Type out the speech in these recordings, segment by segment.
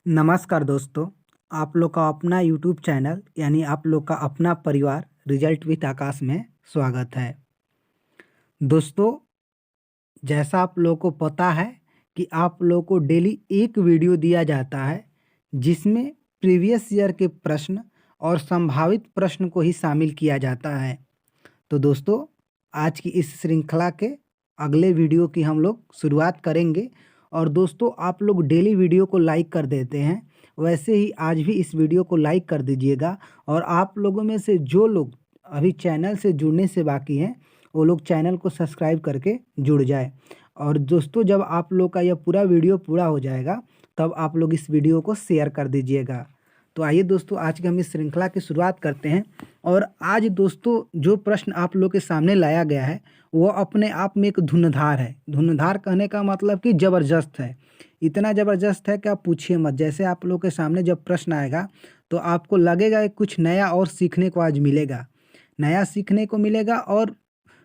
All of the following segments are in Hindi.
नमस्कार दोस्तों। आप लोग का अपना यूट्यूब चैनल यानी आप लोग का अपना परिवार रिजल्ट विद आकाश में स्वागत है। दोस्तों, जैसा आप लोग को पता है कि आप लोग को डेली एक वीडियो दिया जाता है जिसमें प्रीवियस ईयर के प्रश्न और संभावित प्रश्न को ही शामिल किया जाता है। तो दोस्तों, आज की इस श्रृंखला के अगले वीडियो की हम लोग शुरुआत करेंगे। और दोस्तों, आप लोग डेली वीडियो को लाइक कर देते हैं, वैसे ही आज भी इस वीडियो को लाइक कर दीजिएगा। और आप लोगों में से जो लोग अभी चैनल से जुड़ने से बाकी हैं, वो लोग चैनल को सब्सक्राइब करके जुड़ जाए। और दोस्तों, जब आप लोग का यह पूरा वीडियो पूरा हो जाएगा तब आप लोग इस वीडियो को शेयर कर दीजिएगा। तो आइए दोस्तों, आज की हम इस श्रृंखला की शुरुआत करते हैं। और आज दोस्तों, जो प्रश्न आप लोग के सामने लाया गया है वो अपने आप में एक धुंधुधार है। धुंधुधार कहने का मतलब कि ज़बरदस्त है। इतना ज़बरदस्त है कि आप पूछिए मत। जैसे आप लोग के सामने जब प्रश्न आएगा तो आपको लगेगा कि कुछ नया और सीखने को आज मिलेगा। नया सीखने को मिलेगा। और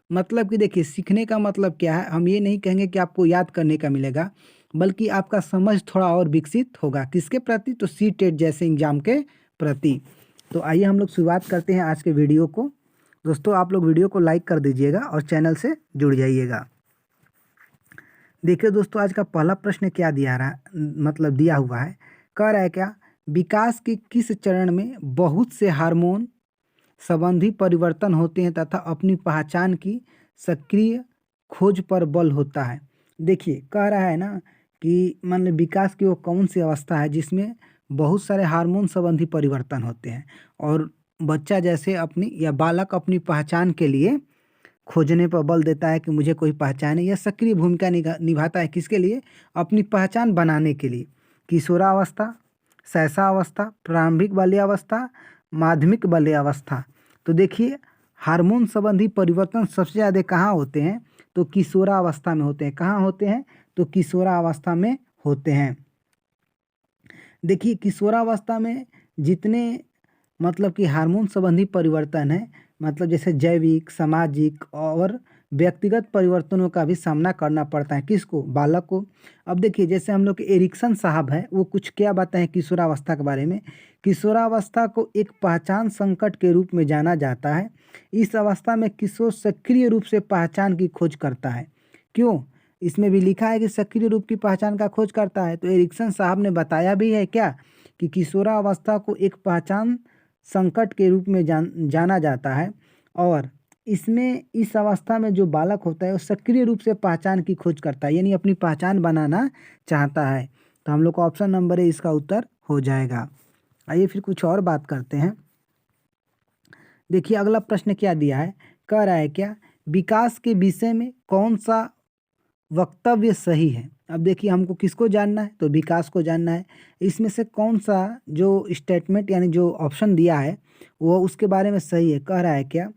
मतलब कि देखिए, सीखने का मतलब क्या है, हम ये नहीं कहेंगे कि आपको याद करने का मिलेगा, बल्कि आपका समझ थोड़ा और विकसित होगा। किसके प्रति? तो सी टेट जैसे एग्जाम के प्रति। तो आइए हम लोग शुरुआत करते हैं आज के वीडियो को। दोस्तों, आप लोग वीडियो को लाइक कर दीजिएगा और चैनल से जुड़ जाइएगा। देखिए दोस्तों, आज का पहला प्रश्न क्या दिया रहा मतलब दिया हुआ है। कह रहा है क्या, विकास के किस चरण में बहुत से हार्मोन संबंधी परिवर्तन होते हैं तथा अपनी पहचान की सक्रिय खोज पर बल होता है। देखिए, कह रहा है ना कि मान लो विकास की वो कौन सी अवस्था है जिसमें बहुत सारे हार्मोन संबंधी परिवर्तन होते हैं और बच्चा जैसे अपनी या बालक अपनी पहचान के लिए खोजने पर बल देता है कि मुझे कोई पहचाने, या सक्रिय भूमिका निभाता है किसके लिए? अपनी पहचान बनाने के लिए। किशोरावस्था, शैशवावस्था, प्रारंभिक बाल्यावस्था, माध्यमिक बाल्यावस्था। तो देखिए, हार्मोन संबंधी परिवर्तन सबसे ज़्यादा कहाँ होते हैं? तो किशोरावस्था में होते हैं। कहाँ होते हैं? तो किशोरावस्था में होते हैं। देखिए, किशोरावस्था में जितने मतलब कि हार्मोन संबंधी परिवर्तन है, मतलब जैसे जैविक, सामाजिक और व्यक्तिगत परिवर्तनों का भी सामना करना पड़ता है। किसको? बालक को। अब देखिए, जैसे हम लोग के एरिक्सन साहब हैं, वो कुछ क्या बताएं किशोरावस्था के बारे में। किशोरावस्था को एक पहचान संकट के रूप में जाना जाता है। इस अवस्था में किशोर सक्रिय रूप से पहचान की खोज करता है। क्यों? इसमें भी लिखा है कि सक्रिय रूप की पहचान का खोज करता है। तो एरिक्सन साहब ने बताया भी है क्या कि किशोरावस्था को एक पहचान संकट के रूप में जाना जाता है। और इसमें इस अवस्था में जो बालक होता है वो सक्रिय रूप से पहचान की खोज करता है, यानी अपनी पहचान बनाना चाहता है। तो हम लोग का ऑप्शन नंबर ए इसका उत्तर हो जाएगा। आइए फिर कुछ और बात करते हैं। देखिए, अगला प्रश्न क्या दिया है। कह रहा है क्या, विकास के विषय में कौन सा वक्तव्य सही है? अब देखिए, हमको किसको जानना है? तो विकास को जानना है। इसमें से कौन सा जो स्टेटमेंट यानी जो ऑप्शन दिया है वो उसके बारे में सही है? कह रहा है क्या,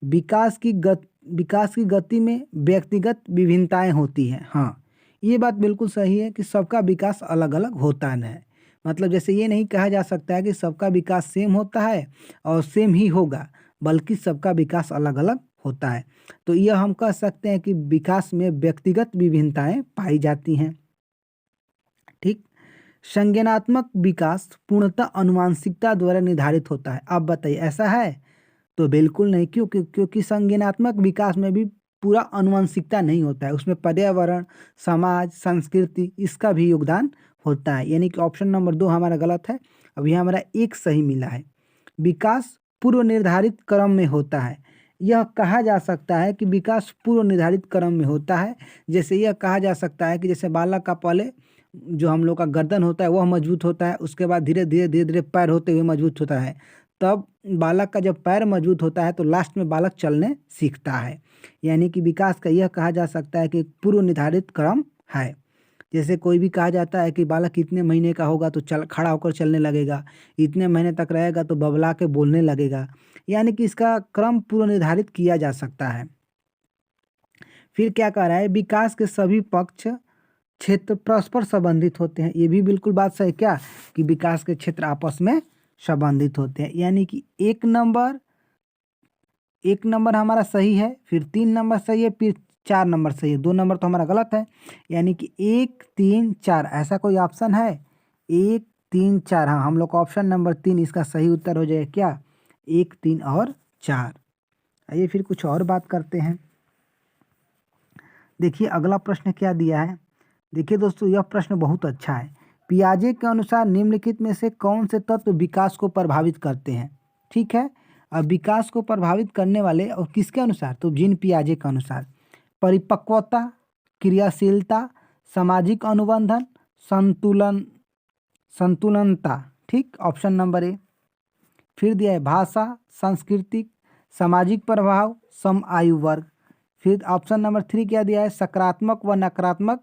विकास की गति में व्यक्तिगत विभिन्नताएं होती हैं। हाँ, ये बात बिल्कुल सही है कि सबका विकास अलग अलग होता है। मतलब जैसे ये नहीं कहा जा सकता है कि सबका विकास सेम होता है और सेम ही होगा, बल्कि सबका विकास अलग अलग होता है। तो यह हम कह सकते हैं कि विकास में व्यक्तिगत विभिन्नताएं पाई जाती हैं। ठीक। संज्ञानात्मक विकास पूर्णतः अनुवांशिकता द्वारा निर्धारित होता है। आप बताइए, ऐसा है? तो बिल्कुल नहीं। क्योंकि संज्ञानात्मक विकास में भी पूरा अनुवांशिकता नहीं होता है, उसमें पर्यावरण, समाज, संस्कृति इसका भी योगदान होता है। यानी कि ऑप्शन नंबर 2 हमारा गलत है। अभी हमारा एक सही मिला है। विकास पूर्व निर्धारित क्रम में होता है। यह कहा जा सकता है कि विकास पूर्व निर्धारित क्रम में होता है। जैसे यह कहा जा सकता है कि जैसे बालक का पहले जो हम लोग का गर्दन होता है वह मजबूत होता है, उसके बाद धीरे धीरे धीरे धीरे पैर होते हुए मजबूत होता है। तब बालक का जब पैर मजबूत होता है तो लास्ट में बालक चलने सीखता है। यानी कि विकास का यह कहा जा सकता है कि पूर्व निर्धारित क्रम है। जैसे कोई भी कहा जाता है कि बालक इतने महीने का होगा तो खड़ा होकर चलने लगेगा, इतने महीने तक रहेगा तो बबला के बोलने लगेगा। यानी कि इसका क्रम पूर्व निर्धारित किया जा सकता है। फिर क्या कह रहा है, विकास के सभी पक्ष क्षेत्र परस्पर संबंधित होते हैं। ये भी बिल्कुल बात सही क्या कि विकास के क्षेत्र आपस में संबंधित होते हैं। यानी कि एक नंबर हमारा सही है, फिर 3 नंबर सही है, फिर 4 नंबर सही है। 2 नंबर तो हमारा गलत है। यानी कि 1, 3, 4 ऐसा कोई ऑप्शन है? 1, 3, 4। हाँ, हम लोग का ऑप्शन नंबर 3 इसका सही उत्तर हो जाएगा क्या? 1, 3 और 4। आइए फिर कुछ और बात करते हैं। देखिए अगला प्रश्न क्या दिया है। देखिए दोस्तों, यह प्रश्न बहुत अच्छा है। पियाजे के अनुसार निम्नलिखित में से कौन से तत्व विकास को प्रभावित करते हैं? ठीक है, अब विकास को प्रभावित करने वाले और किसके अनुसार? तो जीन पियाजे के अनुसार। परिपक्वता, क्रियाशीलता, सामाजिक अनुबंधन, संतुलन, संतुलनता। ठीक, ऑप्शन नंबर ए। फिर दिया है भाषा, सांस्कृतिक, सामाजिक प्रभाव, सम आयु वर्ग। फिर ऑप्शन नंबर 3 क्या दिया है? सकारात्मक व नकारात्मक,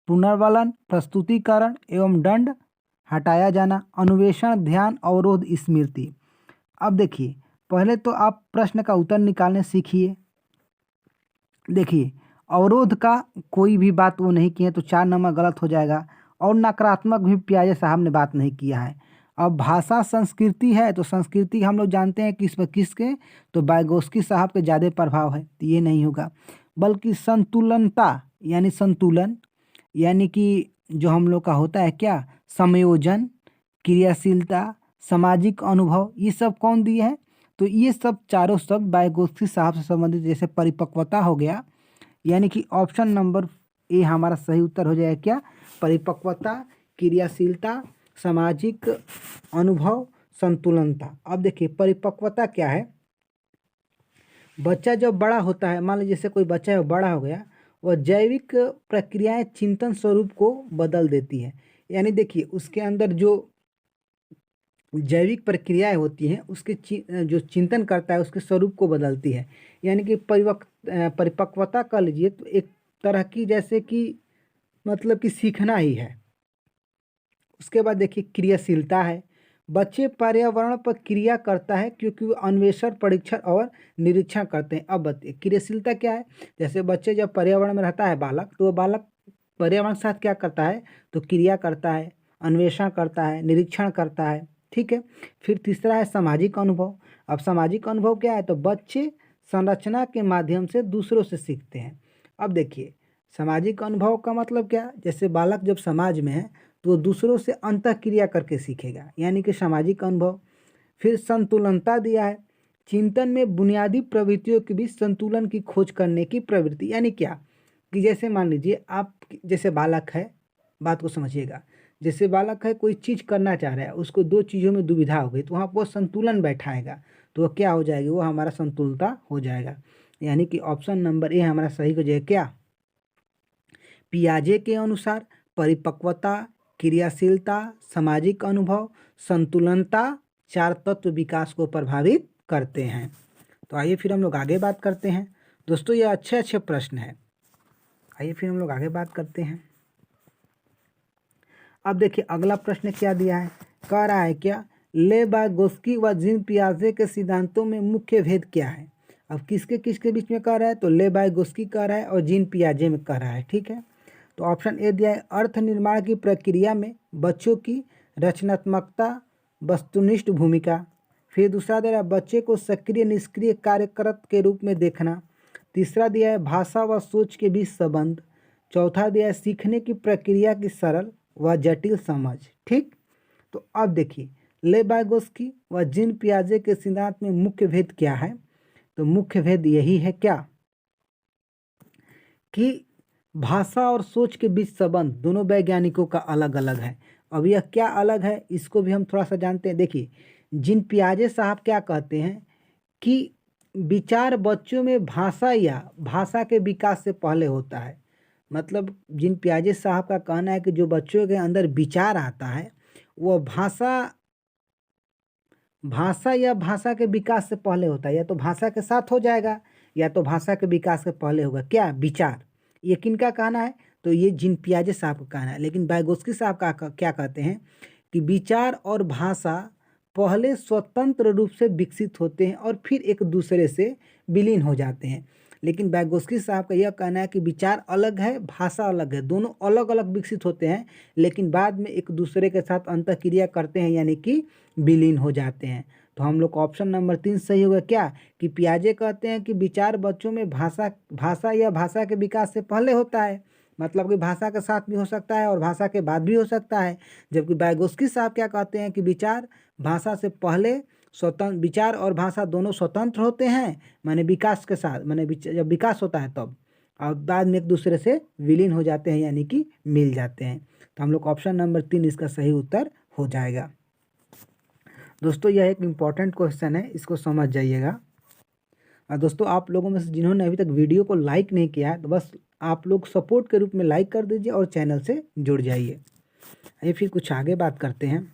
पुनर्वलन, प्रस्तुतिकरण एवं दंड, हटाया जाना, अन्वेषण, ध्यान, अवरोध, स्मृति। अब देखिए, पहले तो आप प्रश्न का उत्तर निकालने सीखिए। देखिए, अवरोध का कोई भी बात वो नहीं किए तो 4 नंबर गलत हो जाएगा, और नकारात्मक भी पियाजे साहब ने बात नहीं किया है। अब भाषा संस्कृति है, तो संस्कृति हम लोग जानते हैं किस पर किसके, तो वाइगोस्की साहब के ज़्यादा प्रभाव है, तो ये नहीं होगा। बल्कि संतुलनता यानी संतुलन, यानी कि जो हम लोग का होता है क्या, संयोजन, क्रियाशीलता, सामाजिक अनुभव, ये सब कौन दिए हैं? तो ये सब चारों शब्द वाइगोस्की साहब से संबंधित। जैसे परिपक्वता हो गया, यानी कि ऑप्शन नंबर ए हमारा सही उत्तर हो जाएगा क्या? परिपक्वता, क्रियाशीलता, सामाजिक अनुभव, संतुलनता। अब देखिए परिपक्वता क्या है? बच्चा जब बड़ा होता है, मान लीजिए जैसे कोई बच्चा है वो बड़ा हो गया, वह जैविक प्रक्रियाएं चिंतन स्वरूप को बदल देती है। यानी देखिए उसके अंदर जो जैविक प्रक्रियाएं होती हैं उसके जो चिंतन करता है उसके स्वरूप को बदलती है। यानी कि परिपक्वता कह लीजिए तो एक तरह की जैसे कि मतलब कि सीखना ही है। उसके बाद देखिए क्रियाशीलता है। बच्चे पर्यावरण पर क्रिया करता है क्योंकि वो अन्वेषण, परीक्षण और निरीक्षण करते हैं। अब बताइए क्रियाशीलता क्या है? जैसे बच्चे जब पर्यावरण में रहता है बालक, तो वो बालक पर्यावरण के साथ क्या करता है? तो क्रिया करता है, अन्वेषण करता है, निरीक्षण करता है। ठीक है। फिर तीसरा है सामाजिक अनुभव। अब सामाजिक अनुभव क्या है? तो बच्चे संरचना के माध्यम से दूसरों से सीखते हैं। अब देखिए सामाजिक अनुभव का मतलब क्या? जैसे बालक जब समाज में है तो वो दूसरों से अंतःक्रिया करके सीखेगा, यानी कि सामाजिक अनुभव। फिर संतुलनता दिया है, चिंतन में बुनियादी प्रवृत्तियों के बीच संतुलन की खोज करने की प्रवृत्ति। यानी क्या कि जैसे मान लीजिए आप जैसे बालक है, बात को समझिएगा। जैसे बालक है कोई चीज़ करना चाह रहा है, उसको दो चीज़ों में दुविधा हो गई, तो वहाँ वो संतुलन बैठाएगा, तो वो क्या हो जाएगी? वो हमारा संतुलता हो जाएगा। यानी कि ऑप्शन नंबर ए हमारा सही हो जाएगा क्या? पियाजे के अनुसार परिपक्वता, क्रियाशीलता, सामाजिक अनुभव, संतुलनता 4 तत्व विकास को प्रभावित करते हैं। तो आइए फिर हम लोग आगे बात करते हैं। दोस्तों ये अच्छे अच्छे प्रश्न हैं। आइए फिर हम लोग आगे बात करते हैं। अब देखिए अगला प्रश्न क्या दिया है? कह रहा है क्या, लेबागोस्की व जीन पियाजे के सिद्धांतों में मुख्य भेद क्या है? अब किसके किसके बीच में कह रहा है? तो लेबागोस्की कह रहा है और जीन पियाजे में कह रहा है। ठीक है, तो ऑप्शन ए दिया है, अर्थ निर्माण की प्रक्रिया में बच्चों की रचनात्मकता वस्तुनिष्ठ भूमिका। फिर दूसरा दे रहा है बच्चे को सक्रिय निष्क्रिय कार्यकर्ता के रूप में देखना। तीसरा दिया है भाषा व सोच के बीच संबंध। चौथा दिया है सीखने की प्रक्रिया की सरल व जटिल समझ। ठीक, तो अब देखिए लेबागोस्की व जीन पियाजे के सिद्धांत में मुख्य भेद क्या है? तो मुख्य भेद यही है क्या कि भाषा और सोच के बीच संबंध दोनों वैज्ञानिकों का अलग अलग है। अब यह क्या अलग है इसको भी हम थोड़ा सा जानते हैं। देखिए जीन पियाजे साहब क्या कहते हैं कि विचार बच्चों में भाषा या भाषा के विकास से पहले होता है। मतलब जीन पियाजे साहब का कहना है कि जो बच्चों के अंदर विचार आता है वह भाषा या भाषा के विकास से पहले होता है, या तो भाषा के साथ हो जाएगा या तो भाषा के विकास से पहले होगा। क्या विचार, ये किनका कहना है? तो ये जीन पियाजे साहब का कहना है। लेकिन वाइगोस्की साहब का क्या कहते हैं कि विचार और भाषा पहले स्वतंत्र रूप से विकसित होते हैं और फिर एक दूसरे से विलीन हो जाते हैं। लेकिन वाइगोस्की साहब का यह कहना है कि विचार अलग है, भाषा अलग है, दोनों अलग अलग विकसित होते हैं लेकिन बाद में एक दूसरे के साथ अंतःक्रिया करते हैं, यानी कि विलीन हो जाते हैं। तो हम लोग का ऑप्शन नंबर 3 सही होगा क्या कि पियाजे कहते हैं कि विचार बच्चों में भाषा या भाषा के विकास से पहले होता है, मतलब कि भाषा के साथ भी हो सकता है और भाषा के बाद भी हो सकता है। जबकि वाइगोत्स्की साहब क्या कहते हैं कि विचार भाषा से पहले स्वतंत्र, विचार और भाषा दोनों स्वतंत्र होते हैं, माने विकास के साथ, माने जब विकास होता है तब, और बाद में एक दूसरे से विलीन हो जाते हैं यानी कि मिल जाते हैं। तो हम लोग ऑप्शन नंबर 3 इसका सही उत्तर हो जाएगा। दोस्तों यह एक इम्पॉर्टेंट क्वेश्चन है, इसको समझ जाइएगा। और दोस्तों आप लोगों में से जिन्होंने अभी तक वीडियो को लाइक नहीं किया है तो बस आप लोग सपोर्ट के रूप में लाइक कर दीजिए और चैनल से जुड़ जाइए। आइए फिर कुछ आगे बात करते हैं।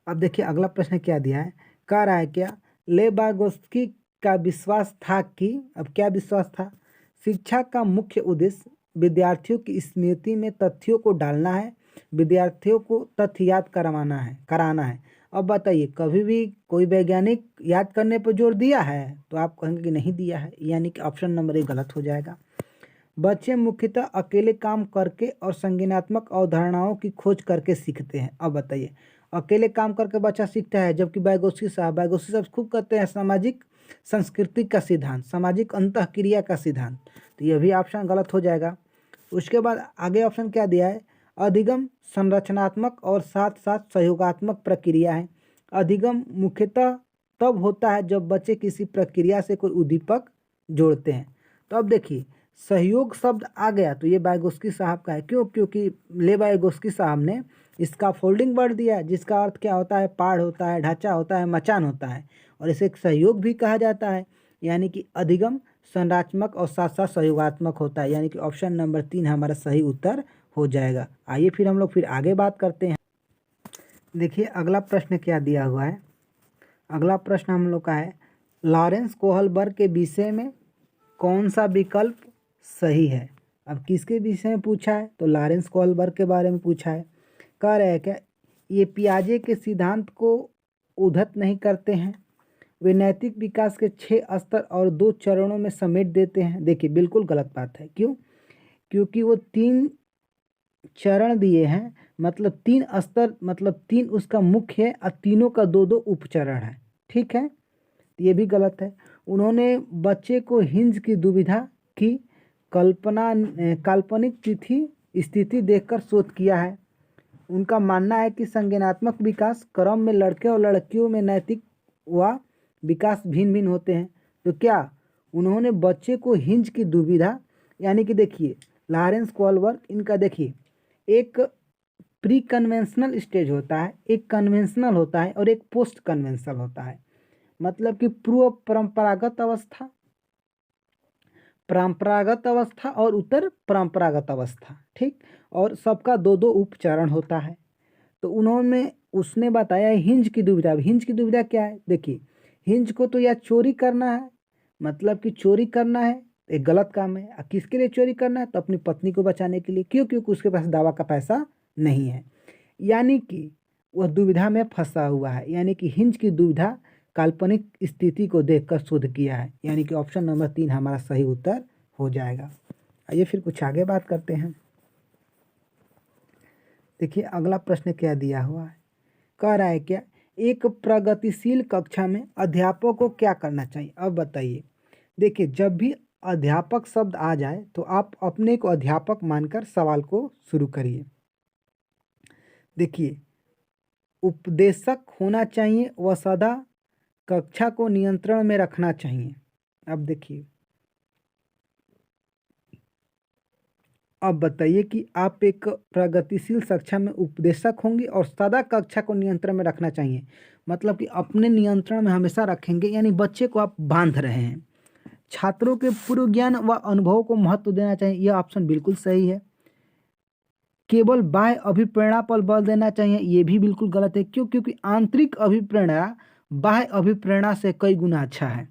अब देखिए अगला प्रश्न क्या दिया है, कह रहा है क्या लेबागोस्की का विश्वास था कि, अब क्या विश्वास था, शिक्षा का मुख्य उद्देश्य विद्यार्थियों की स्मृति में तथ्यों को डालना है, विद्यार्थियों को तथ्य याद कराना है। अब बताइए कभी भी कोई वैज्ञानिक याद करने पर जोर दिया है? तो आप कहेंगे कि नहीं दिया है, यानी कि ऑप्शन नंबर 1 गलत हो जाएगा। बच्चे मुख्यतः अकेले काम करके और संज्ञानात्मक अवधारणाओं की खोज करके सीखते हैं। अब बताइए अकेले काम करके बच्चा सीखता है, जबकि वाइगोत्स्की साहब खूब कहते हैं सामाजिक संस्कृति का सिद्धांत, सामाजिक अंतःक्रिया का सिद्धांत। तो यह भी ऑप्शन गलत हो जाएगा। उसके बाद आगे ऑप्शन क्या दिया है, अधिगम संरचनात्मक और साथ साथ सहयोगात्मक प्रक्रिया है। अधिगम मुख्यतः तब होता है जब बच्चे किसी प्रक्रिया से कोई उद्दीपक जोड़ते हैं। तो अब देखिए सहयोग शब्द आ गया तो ये वाइगोत्स्की साहब का है। क्यों? क्योंकि ले वाइगोत्स्की साहब ने इसका फोल्डिंग वर्ड दिया है जिसका अर्थ क्या होता है, पाड़ होता है, ढांचा होता है, मचान होता है, और इसे एक सहयोग भी कहा जाता है, यानी कि अधिगम संरचनात्मक और साथ साथ सहयोगात्मक होता है, यानी कि ऑप्शन नंबर 3 हमारा सही उत्तर हो जाएगा। आइए फिर हम लोग फिर आगे बात करते हैं। देखिए अगला प्रश्न क्या दिया हुआ है, अगला प्रश्न हम लोग का है लॉरेंस कोहलबर्ग के विषय में कौन सा विकल्प सही है। अब किसके विषय में पूछा है? तो लॉरेंस कोहलबर्ग के बारे में पूछा है। कह रहे हैं क्या ये पियाजे के सिद्धांत को उद्धत नहीं करते हैं, वे नैतिक विकास के 6 स्तर और 2 चरणों में समेट देते हैं। देखिए बिल्कुल गलत बात है। क्यों? क्योंकि वो 3 चरण दिए हैं, मतलब 3 स्तर, मतलब 3 उसका मुख्य है और तीनों का 2-2 उपचरण है। ठीक है, ये भी गलत है। उन्होंने बच्चे को हिंज की दुविधा की काल्पनिक स्थिति देखकर शोध किया है। उनका मानना है कि संज्ञानात्मक विकास क्रम में लड़के और लड़कियों में नैतिक व विकास भिन्न भिन्न होते हैं। तो क्या उन्होंने बच्चे को हिंज की दुविधा, यानी कि देखिए लॉरेंस कोहलबर्ग इनका देखिए एक प्री कन्वेंशनल स्टेज होता है, एक कन्वेंशनल होता है और एक पोस्ट कन्वेंशनल होता है। मतलब कि पूर्व परंपरागत अवस्था और उत्तर परंपरागत अवस्था। ठीक, और सबका 2-2 उपचरण होता है। तो उसने बताया हिंज की दुविधा। हिंज की दुविधा क्या है? देखिए हिंज को तो या चोरी करना है, मतलब कि चोरी करना है, एक गलत काम है। किसके लिए चोरी करना है? तो अपनी पत्नी को बचाने के लिए। क्यों? क्योंकि उसके पास दवा का पैसा नहीं है, यानी कि वह दुविधा में फंसा हुआ है। यानी कि हिंज की दुविधा काल्पनिक स्थिति को देखकर शोध किया है, यानी कि ऑप्शन नंबर 3 हमारा सही उत्तर हो जाएगा। आइए फिर कुछ आगे बात करते हैं। देखिए अगला प्रश्न क्या दिया हुआ है, कह रहा है क्या एक प्रगतिशील कक्षा में अध्यापक को क्या करना चाहिए। अब बताइए, देखिए जब भी अध्यापक शब्द आ जाए तो आप अपने को अध्यापक मानकर सवाल को शुरू करिए। देखिए उपदेशक होना चाहिए व सदा कक्षा को नियंत्रण में रखना चाहिए। अब देखिए, अब बताइए कि आप एक प्रगतिशील कक्षा में उपदेशक होंगे और सदा कक्षा को नियंत्रण में रखना चाहिए, मतलब कि अपने नियंत्रण में हमेशा रखेंगे, यानी बच्चे को आप बांध रहे हैं। छात्रों के पूर्व ज्ञान व अनुभव को महत्व देना चाहिए, यह ऑप्शन बिल्कुल सही है। केवल बाह्य अभिप्रेरणा पर बल देना चाहिए, ये भी बिल्कुल गलत है। क्यों? क्योंकि आंतरिक अभिप्रेरणा बाह्य अभिप्रेरणा से कई गुना अच्छा है।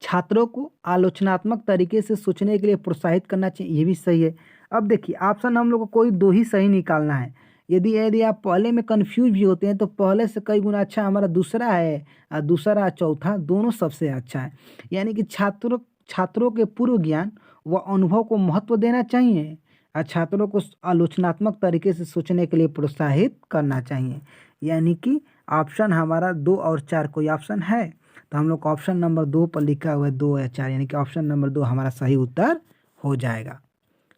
छात्रों को आलोचनात्मक तरीके से सोचने के लिए प्रोत्साहित करना चाहिए, ये भी सही है। अब देखिए ऑप्शन हम लोग को कोई 2 ही सही निकालना है। यदि आप पहले में कंफ्यूज भी होते हैं तो पहले से कई गुना अच्छा हमारा दूसरा है, और दूसरा चौथा दोनों सबसे अच्छा है। यानी कि छात्रों के पूर्व ज्ञान व अनुभव को महत्व देना चाहिए और छात्रों को आलोचनात्मक तरीके से सोचने के लिए प्रोत्साहित करना चाहिए। यानी कि ऑप्शन हमारा 2 और 4 कोई ऑप्शन है तो हम लोग ऑप्शन नंबर 2 पर लिखा हुआ है 2 या 4, यानी कि ऑप्शन नंबर 2 हमारा सही उत्तर हो जाएगा।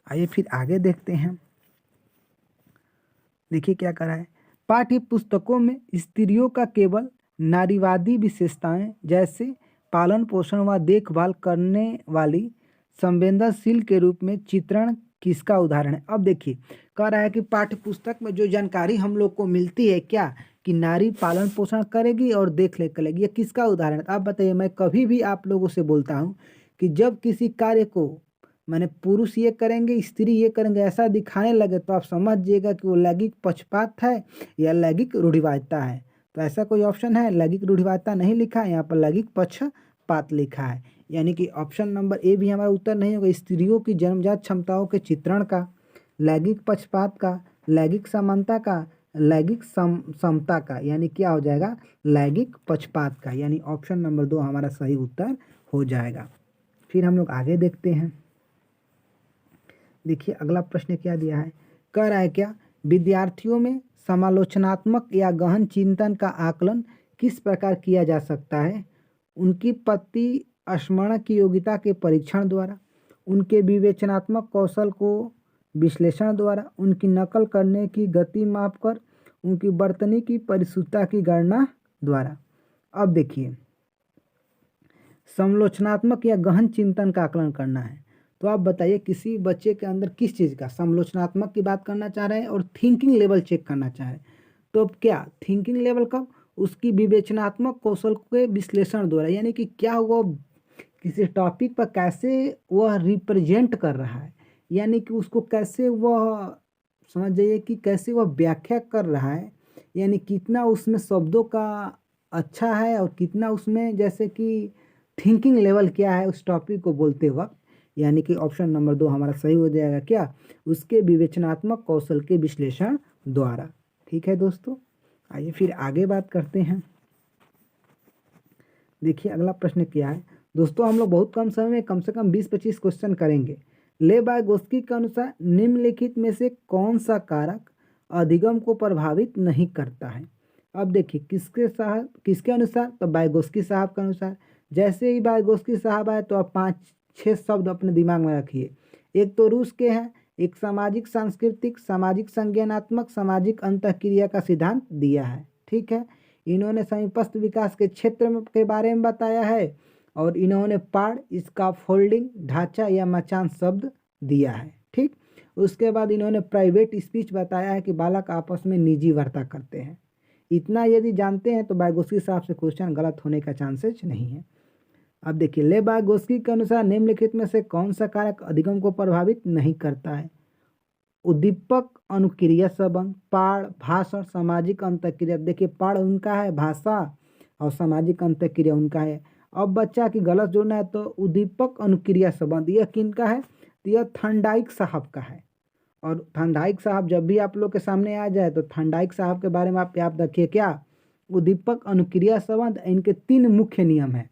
आइए फिर आगे देखते हैं। देखिए क्या करा है, पाठ्य पुस्तकों में स्त्रियों का केवल नारीवादी विशेषताएं जैसे पालन पोषण व देखभाल करने वाली संवेदनशील के रूप में चित्रण किसका उदाहरण है। अब देखिए कह रहा है कि पाठ्य पुस्तक में जो जानकारी हम लोग को मिलती है क्या, कि नारी पालन पोषण करेगी और देख रेख करेगी, ये किसका उदाहरण है। आप बताइए, मैं कभी भी आप लोगों से बोलता हूँ कि जब किसी कार्य को मैंने पुरुष ये करेंगे स्त्री ये करेंगे ऐसा दिखाने लगे तो आप समझ जाइएगा कि वो लैंगिक पक्षपात है या लैंगिक रूढ़िवादिता है। तो ऐसा कोई ऑप्शन है, लैंगिक रूढ़िवादिता नहीं लिखा है, यहाँ पर लैंगिक पक्षपात लिखा है। यानी कि ऑप्शन नंबर ए भी हमारा उत्तर नहीं होगा। स्त्रियों की जन्मजात क्षमताओं के चित्रण का, लैंगिक पक्षपात का, लैंगिक समानता का, लैंगिक समता का, यानी क्या हो जाएगा, लैंगिक पक्षपात का, यानी ऑप्शन नंबर 2 हमारा सही उत्तर हो जाएगा। फिर हम लोग आगे देखते हैं। देखिए अगला प्रश्न क्या दिया है, कह रहा है क्या, विद्यार्थियों में समालोचनात्मक या गहन चिंतन का आकलन किस प्रकार किया जा सकता है। उनकी पत्ती स्मरण की योग्यता के परीक्षण द्वारा, उनके विवेचनात्मक कौशल को विश्लेषण द्वारा, उनकी नकल करने की गति मापकर, उनकी वर्तनी की परिशुद्धता की गणना द्वारा। अब देखिए समालोचनात्मक या गहन चिंतन का आकलन करना है, तो आप बताइए किसी बच्चे के अंदर किस चीज़ का, समालोचनात्मक की बात करना चाह रहे हैं और थिंकिंग लेवल चेक करना चाह रहे हैं। तो अब क्या थिंकिंग लेवल कब, उसकी विवेचनात्मक कौशल के विश्लेषण द्वारा, यानी कि क्या वो किसी टॉपिक पर कैसे वह रिप्रेजेंट कर रहा है, यानी कि उसको कैसे वह समझ जाइए कि कैसे वह व्याख्या कर रहा है, यानी कितना उसमें शब्दों का अच्छा है और कितना उसमें जैसे कि थिंकिंग लेवल क्या है उस टॉपिक को बोलते वक्त। यानी कि ऑप्शन नंबर 2 हमारा सही हो जाएगा क्या, उसके विवेचनात्मक कौशल के विश्लेषण द्वारा। ठीक है दोस्तों, आइए फिर आगे बात करते हैं। देखिए अगला प्रश्न क्या है दोस्तों, हम लोग बहुत कम समय में कम से कम 20-25 क्वेश्चन करेंगे। लेबागोस्की के अनुसार निम्नलिखित में से कौन सा कारक अधिगम को प्रभावित नहीं करता है। अब देखिए किसके अनुसार, तो वाइगोस्की साहब के अनुसार। जैसे ही वाइगोस्की साहब आए तो आप 5-6 शब्द अपने दिमाग में रखिए। एक तो रूस के हैं, एक सामाजिक सांस्कृतिक, सामाजिक संज्ञानात्मक, सामाजिक अंतःक्रिया का सिद्धांत दिया है। ठीक है, इन्होंने समीपस्थ विकास के क्षेत्र में के बारे में बताया है और इन्होंने पाड़, इसका फोल्डिंग, ढांचा या मचान शब्द दिया है। ठीक, उसके बाद इन्होंने प्राइवेट स्पीच बताया है कि बालक आपस में निजी वार्ता करते हैं। इतना यदि जानते हैं तो वाइगोस्की साहब से क्वेश्चन गलत होने का चांसेस नहीं है। अब देखिए लेबागोस्की के अनुसार निम्नलिखित में से कौन सा कारक अधिगम को प्रभावित नहीं करता है। उद्दीपक अनुक्रिया संबंध, पाड़, भाषण, सामाजिक अंतःक्रिया। देखिए पाड़ उनका है, भाषा और सामाजिक अंतःक्रिया उनका है। अब बच्चा की गलत जोड़ना है तो उद्दीपक अनुक्रिया संबंध यह किनका है, तो यह थर्नडाइक साहब का है। और थर्नडाइक साहब जब भी आप लोग के सामने आ जाए तो थर्नडाइक साहब के बारे में आप याद रखिए क्या, उद्दीपक अनुक्रिया संबंध, इनके 3 मुख्य नियम हैं।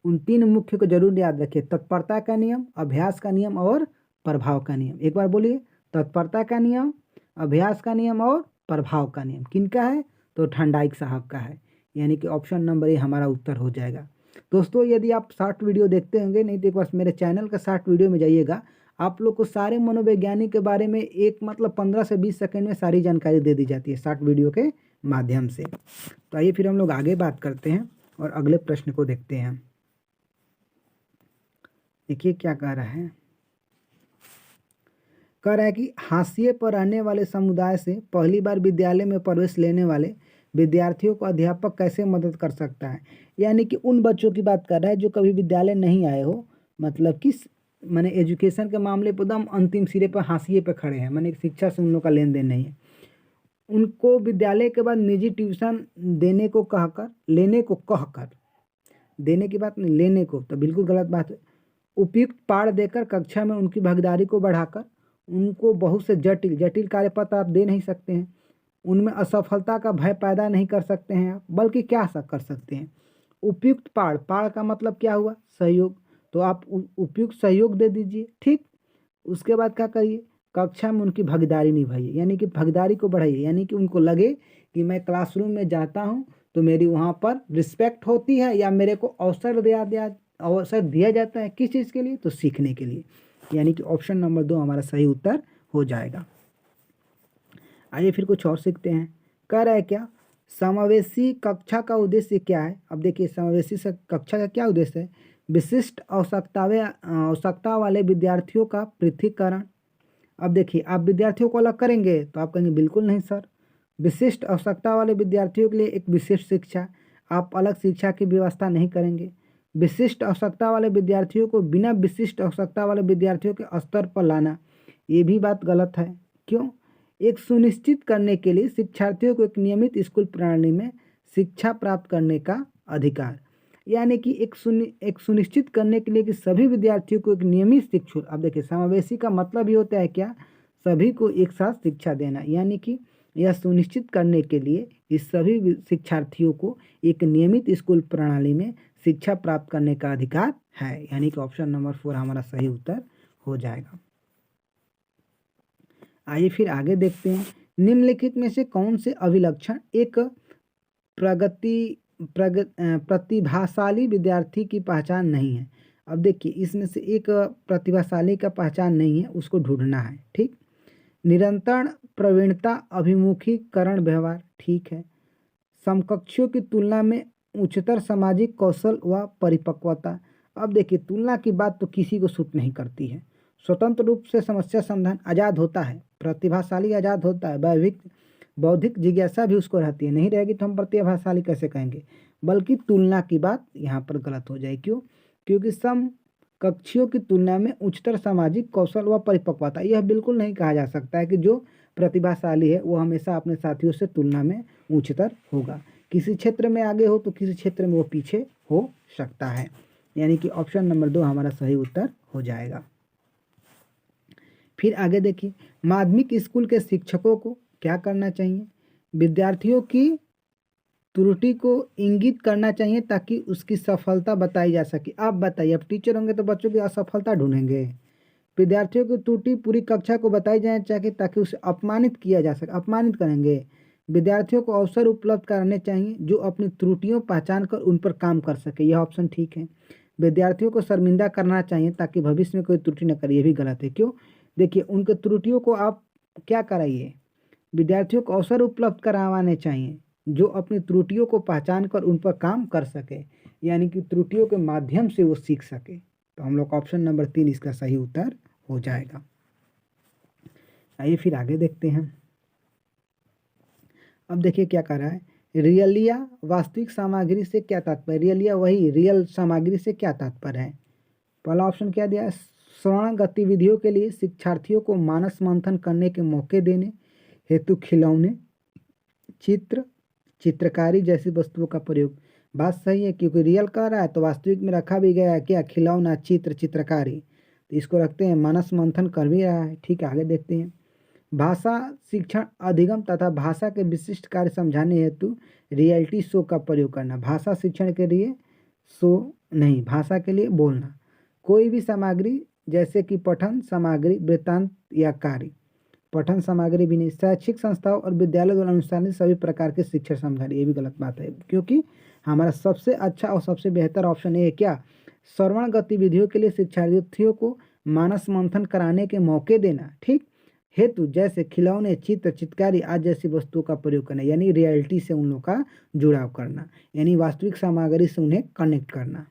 उन 3 मुख्य को जरूर याद रखिए, तत्परता का नियम, अभ्यास का नियम और प्रभाव का नियम। एक बार बोलिए, तत्परता का नियम, अभ्यास का नियम और प्रभाव का नियम किनका है, तो थर्नडाइक साहब का है। यानी कि ऑप्शन नंबर ए हमारा उत्तर हो जाएगा। दोस्तों यदि आप शॉर्ट वीडियो देखते होंगे, नहीं तो एक बार मेरे चैनल का शॉर्ट वीडियो में जाइएगा, आप लोग को सारे मनोवैज्ञानिक के बारे में एक मतलब 15 से 20 सेकंड में सारी जानकारी दे दी जाती है शॉर्ट वीडियो के माध्यम से। तो आइए फिर हम लोग आगे बात करते हैं और अगले प्रश्न को देखते हैं। देखिए क्या कह रहा है, कह रहा है कि हाशिए पर रहने वाले समुदाय से पहली बार विद्यालय में प्रवेश लेने वाले विद्यार्थियों को अध्यापक कैसे मदद कर सकता है। यानी कि उन बच्चों की बात कर रहा है जो कभी विद्यालय नहीं आए हो, मतलब कि मैंने एजुकेशन के मामले पर एकदम अंतिम सिरे पर हाशिए पर खड़े हैं, मैंने शिक्षा से उन लोग का लेन देन नहीं है। उनको विद्यालय के बाद निजी ट्यूशन देने को कहकर, लेने को कहकर, देने की बात नहीं, लेने को तो बिल्कुल गलत बात है। उपयुक्त पाठ देकर कक्षा में उनकी भागीदारी को बढ़ाकर उनको बहुत से जटिल कार्यपत्र आप दे नहीं सकते हैं। उनमें असफलता का भय पैदा नहीं कर सकते हैं आप, बल्कि क्या कर सकते हैं, उपयुक्त पाठ का मतलब क्या हुआ, सहयोग, तो आप उपयुक्त सहयोग दे दीजिए। ठीक, उसके बाद क्या करिए, कक्षा में उनकी भागीदारी निभाइए, यानी कि भागीदारी को बढ़ाइए, यानी कि उनको लगे कि मैं क्लासरूम में जाता हूँ तो मेरी वहाँ पर रिस्पेक्ट होती है या मेरे को अवसर अवसर दिया जाता है किस चीज़ के लिए, तो सीखने के लिए, यानी कि ऑप्शन नंबर 2 हमारा सही उत्तर हो जाएगा। आइए फिर कुछ और सीखते हैं। कह रहा है क्या, समावेशी कक्षा का उद्देश्य क्या है। अब देखिए समावेशी कक्षा का क्या उद्देश्य है, विशिष्ट आवश्यकता वाले विद्यार्थियों का पृथकीकरण। अब देखिए आप विद्यार्थियों को अलग करेंगे तो आप कहेंगे बिल्कुल नहीं सर, विशिष्ट आवश्यकता वाले विद्यार्थियों के लिए एक विशिष्ट शिक्षा, आप अलग शिक्षा की व्यवस्था नहीं करेंगे। विशिष्ट आवश्यकता वाले विद्यार्थियों को बिना विशिष्ट आवश्यकता वाले विद्यार्थियों के स्तर पर लाना, ये भी बात गलत है। क्यों, एक सुनिश्चित करने के लिए शिक्षार्थियों को एक नियमित स्कूल प्रणाली में शिक्षा प्राप्त करने का अधिकार, यानी कि एक सुनिश्चित करने के लिए कि सभी विद्यार्थियों को एक नियमित शिक्षा। अब देखिए समावेशी का मतलब ही होता है क्या, सभी को एक साथ शिक्षा देना, यानी कि यह सुनिश्चित करने के लिए कि सभी शिक्षार्थियों को एक नियमित स्कूल प्रणाली में शिक्षा प्राप्त करने का अधिकार है, यानी कि ऑप्शन नंबर 4 हमारा सही उत्तर हो जाएगा। आइए फिर आगे देखते हैं, निम्नलिखित में से कौन से अभिलक्षण एक प्रतिभाशाली विद्यार्थी की पहचान नहीं है। अब देखिए इसमें से एक प्रतिभाशाली का पहचान नहीं है, उसको ढूंढना है। ठीक, निरंतर प्रवीणता, अभिमुखीकरण व्यवहार, ठीक है। समकक्षों की तुलना में उच्चतर सामाजिक कौशल व परिपक्वता। अब देखिए तुलना की बात तो किसी को सूट नहीं करती है, स्वतंत्र रूप से समस्या समाधान आज़ाद होता है, प्रतिभाशाली आज़ाद होता है, बौद्धिक जिज्ञासा भी उसको रहती है, नहीं रहेगी तो हम प्रतिभाशाली कैसे कहेंगे। बल्कि तुलना की बात यहाँ पर गलत हो जाए। क्यों, क्योंकि समकक्षियों की तुलना में उच्चतर सामाजिक कौशल व परिपक्वता, यह बिल्कुल नहीं कहा जा सकता है कि जो प्रतिभाशाली है वो हमेशा अपने साथियों से तुलना में उच्चतर होगा। किसी क्षेत्र में आगे हो तो किसी क्षेत्र में वो पीछे हो सकता है, यानी कि ऑप्शन नंबर 2 हमारा सही उत्तर हो जाएगा। फिर आगे देखिए, माध्यमिक स्कूल के शिक्षकों को क्या करना चाहिए, विद्यार्थियों की त्रुटि को इंगित करना चाहिए ताकि उसकी सफलता बताई जा सके। आप बताइए, अब टीचर होंगे तो बच्चों की असफलता ढूंढेंगे, विद्यार्थियों की त्रुटि पूरी कक्षा को बताई जानी चाहिए ताकि उसे अपमानित किया जा सके, अपमानित करेंगे। विद्यार्थियों को अवसर उपलब्ध कराने चाहिए जो अपनी त्रुटियों पहचान कर उन पर काम कर सके, यह ऑप्शन ठीक है। विद्यार्थियों को शर्मिंदा करना चाहिए ताकि भविष्य में कोई त्रुटि न करे, ये भी गलत है। क्यों, देखिए उनके त्रुटियों को आप क्या कराइए, विद्यार्थियों को अवसर उपलब्ध करवाने चाहिए जो अपनी त्रुटियों को पहचान कर उन पर काम कर सके, यानी कि त्रुटियों के माध्यम से वो सीख सके। तो हम लोग ऑप्शन नंबर 3 इसका सही उत्तर हो जाएगा। आइए फिर आगे देखते हैं। अब देखिए क्या कर रहा है, रियलिया वास्तविक सामग्री से क्या तात्पर्य, रियलिया वही रियल सामग्री से क्या तात्पर्य है। पहला ऑप्शन क्या दिया है, श्रवण गतिविधियों के लिए शिक्षार्थियों को मानस मंथन करने के मौके देने हेतु खिलौने, चित्रकारी जैसी वस्तुओं का प्रयोग। बात सही है, क्योंकि रियल कह रहा है तो वास्तविक में रखा भी गया है क्या, खिलौना, चित्रकारी, तो इसको रखते हैं मानस मंथन कर भी रहा है। ठीक है, आगे देखते हैं। भाषा शिक्षण अधिगम तथा भाषा के विशिष्ट कार्य समझाने हेतु रियलिटी शो का प्रयोग करना। भाषा शिक्षण के लिए शो नहीं, भाषा के लिए बोलना। कोई भी सामग्री जैसे कि पठन सामग्री, वृत्तांत या कार्य, पठन सामग्री भी नहीं। शैक्षिक संस्थाओं और विद्यालय द्वारा अनुसार सभी प्रकार के शिक्षण सामग्री, ये भी गलत बात है, क्योंकि हमारा सबसे अच्छा और सबसे बेहतर ऑप्शन ये है क्या, श्रवण गतिविधियों के लिए शिक्षार्थियों को मानस मंथन कराने के मौके देना, ठीक, हेतु जैसे खिलौने, चित्रकारी आदि जैसी वस्तुओं का प्रयोग करना, यानी रियलिटी से उन लोगों का जुड़ाव करना, यानी वास्तविक सामग्री से उन्हें कनेक्ट करना।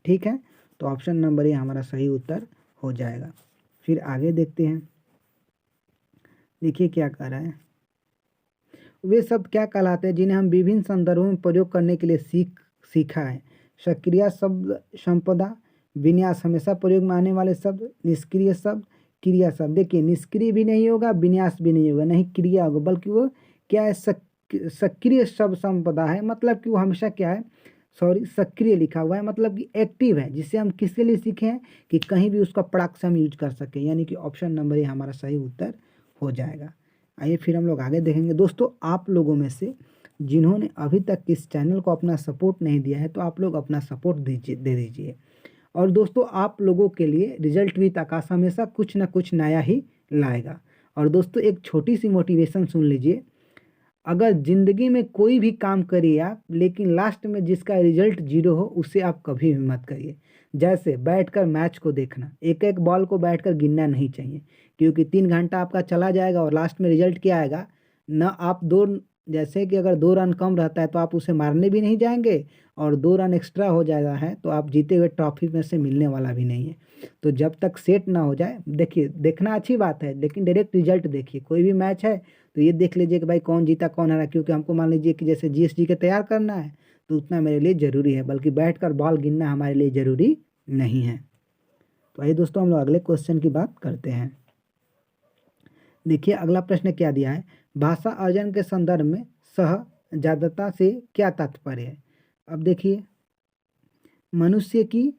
ठीक है, तो ऑप्शन नंबर ये हमारा सही उत्तर हो जाएगा। फिर आगे देखते हैं, देखिए क्या कह रहा है, वे शब्द क्या कहलाते हैं जिन्हें हम विभिन्न संदर्भों में प्रयोग करने के लिए सीखा है। सक्रिय शब्द संपदा, विन्यास हमेशा प्रयोग में आने वाले शब्द, निष्क्रिय शब्द, क्रिया शब्द। देखिए निष्क्रिय भी नहीं होगा, विन्यास भी नहीं होगा, नहीं क्रिया होगा, बल्कि वो क्या है, सक्रिय शब्द संपदा है, मतलब कि वो हमेशा क्या है, सक्रिय लिखा हुआ है, मतलब कि एक्टिव है, जिससे हम किसके लिए सीखे हैं कि कहीं भी उसका पड़ाक से हम यूज कर सकें, यानी कि ऑप्शन नंबर ये हमारा सही उत्तर हो जाएगा। आइए फिर हम लोग आगे देखेंगे। दोस्तों आप लोगों में से जिन्होंने अभी तक इस चैनल को अपना सपोर्ट नहीं दिया है तो आप लोग अपना सपोर्ट दे दीजिए। और दोस्तों आप लोगों के लिए रिजल्ट विद आकाश हमेशा कुछ ना कुछ नया ही लाएगा। और दोस्तों एक छोटी सी मोटिवेशन सुन लीजिए, अगर ज़िंदगी में कोई भी काम करिए आप, लेकिन लास्ट में जिसका रिजल्ट 0 हो उसे आप कभी भी मत करिए। जैसे बैठकर मैच को देखना, एक एक बॉल को बैठकर गिनना नहीं चाहिए, क्योंकि 3 घंटा आपका चला जाएगा और लास्ट में रिजल्ट क्या आएगा ना। आप दो, जैसे कि अगर 2 रन कम रहता है तो आप उसे मारने भी नहीं जाएंगे, और 2 रन एक्स्ट्रा हो जाता है तो आप जीते हुए ट्रॉफी में से मिलने वाला भी नहीं है। तो जब तक सेट ना हो जाए, देखिए देखना अच्छी बात है, लेकिन डायरेक्ट रिजल्ट देखिए। कोई भी मैच है तो ये देख लीजिए कि भाई कौन जीता कौन हारा, क्योंकि हमको मान लीजिए कि जैसे जीएसटी के तैयार करना है तो उतना मेरे लिए ज़रूरी है, बल्कि बैठकर बॉल गिनना हमारे लिए ज़रूरी नहीं है। तो आइए दोस्तों हम लोग अगले क्वेश्चन की बात करते हैं। देखिए अगला प्रश्न क्या दिया है, भाषा अर्जन के संदर्भ में सहजादता से क्या तात्पर्य है। अब देखिए, मनुष्य की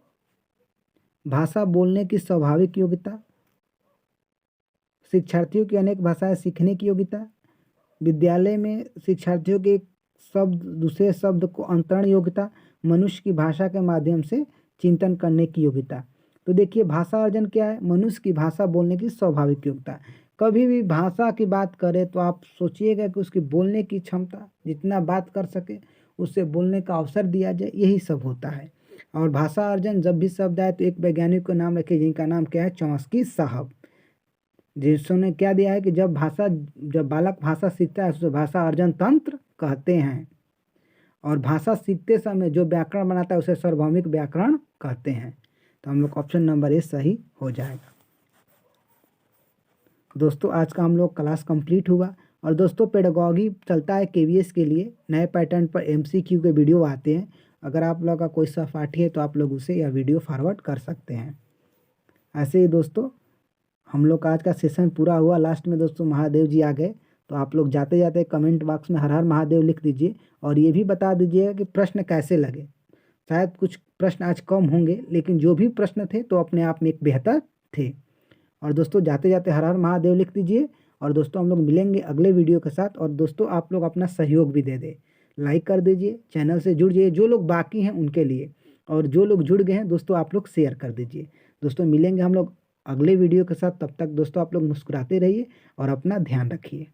भाषा बोलने की स्वाभाविक योग्यता, शिक्षार्थियों की अनेक भाषाएं सीखने की योग्यता, विद्यालय में शिक्षार्थियों के शब्द दूसरे शब्द को अंतरण योग्यता, मनुष्य की भाषा के माध्यम से चिंतन करने की योग्यता। तो देखिए भाषा अर्जन क्या है, मनुष्य की भाषा बोलने की स्वाभाविक योग्यता। कभी भी भाषा की बात करें तो आप सोचिएगा कि उसकी बोलने की क्षमता, जितना बात कर सके उससे बोलने का अवसर दिया जाए, यही सब होता है। और भाषा अर्जन जब भी शब्द आए तो एक वैज्ञानिक का नाम रखे, जिनका नाम क्या है, चॉम्स्की साहब, जिन्होंने क्या दिया है कि जब बालक भाषा सीखता है उसे भाषा अर्जन तंत्र कहते हैं, और भाषा सीखते समय जो व्याकरण बनाता है उसे सार्वभौमिक व्याकरण कहते हैं। तो हम लोग ऑप्शन नंबर ए सही हो जाएगा। दोस्तों आज का हम लोग क्लास कंप्लीट हुआ। और दोस्तों पेडागॉजी चलता है केवीएस के लिए, नए पैटर्न पर एमसीक्यू के वीडियो आते हैं। अगर आप लोग का कोई सहपाठी है तो आप लोग उसे यह वीडियो फॉरवर्ड कर सकते हैं। ऐसे ही दोस्तों हम लोग का आज का सेशन पूरा हुआ। लास्ट में दोस्तों महादेव जी आ गए, तो आप लोग जाते जाते कमेंट बॉक्स में हर हर महादेव लिख दीजिए, और ये भी बता दीजिएगा कि प्रश्न कैसे लगे। शायद कुछ प्रश्न आज कम होंगे, लेकिन जो भी प्रश्न थे तो अपने आप में एक बेहतर थे। और दोस्तों जाते जाते हर हर महादेव लिख दीजिए। और दोस्तों हम लोग मिलेंगे अगले वीडियो के साथ। और दोस्तों आप लोग अपना सहयोग भी दे दें, लाइक कर दीजिए, चैनल से जुड़ जाइए जो लोग बाकी हैं उनके लिए, और जो लोग जुड़ गए हैं दोस्तों आप लोग शेयर कर दीजिए। दोस्तों मिलेंगे हम लोग अगले वीडियो के साथ, तब तक दोस्तों आप लोग मुस्कुराते रहिए और अपना ध्यान रखिए।